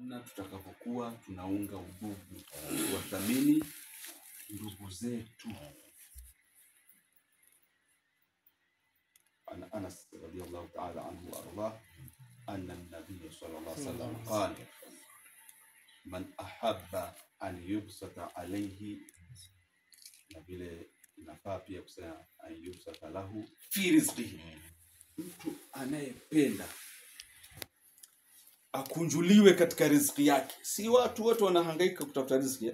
na tutakapokuwa tunaunga udugu, wathamini ndugu zetu. Ana Anas radiyallahu ta'ala anhu arda anna an-nabiy sallallahu alayhi wasallam qala man ahabba an yubsata alayhi, na vile inafaa pia kusema an yubsata lahu fi rizqihi, mtu anayependa akunjuliwe katika riziki yake. Si watu wote wanahangaika kutafuta riziki.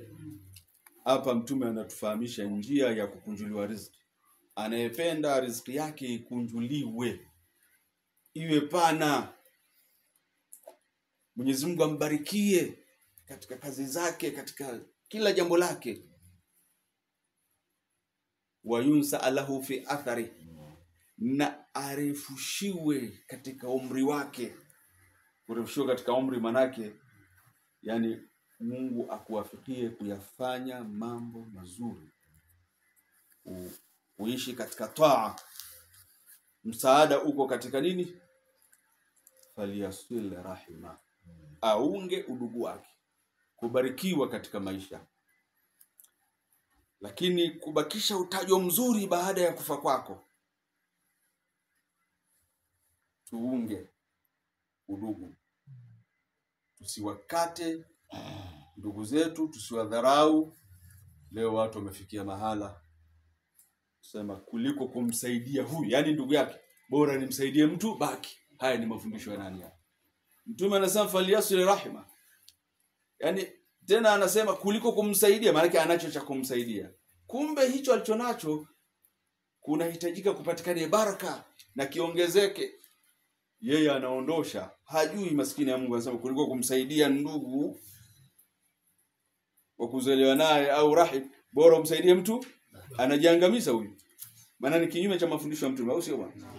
Hapa mtume anatufahamisha njia ya kukunjuliwa riziki. Anayependa riziki yake ikunjuliwe, iwe pana, Mwenyezi Mungu ambarikie katika kazi zake, katika kila jambo lake. Wa yunsa alahu fi athari, na arefushiwe katika umri wake. Kurefushiwa katika umri manake yani Mungu akuwafikie kuyafanya mambo mazuri, kuishi katika taa. Msaada uko katika nini? Faliyasil rahima, aunge udugu wake, kubarikiwa katika maisha. Lakini kubakisha utajo mzuri baada ya kufa kwako. Tuunge udugu, tusiwakate ndugu zetu, tusiwadharau. Leo watu wamefikia mahala kusema kuliko kumsaidia huyu, yani ndugu yake, bora nimsaidie mtu baki. Haya ni mafundisho ya nani hapa? Mtume anasema faliyasil rahima, yani tena anasema kuliko kumsaidia, maana anacho cha kumsaidia. Kumbe hicho alichonacho kunahitajika kupatikane baraka na kiongezeke. Yeye anaondosha, hajui maskini ya Mungu. Anasema kuliko kumsaidia ndugu wa kuzaliwa naye au rahim, bora umsaidie mtu anajiangamiza huyu. Maana ni kinyume cha mafundisho ya Mtume, au sio bwana?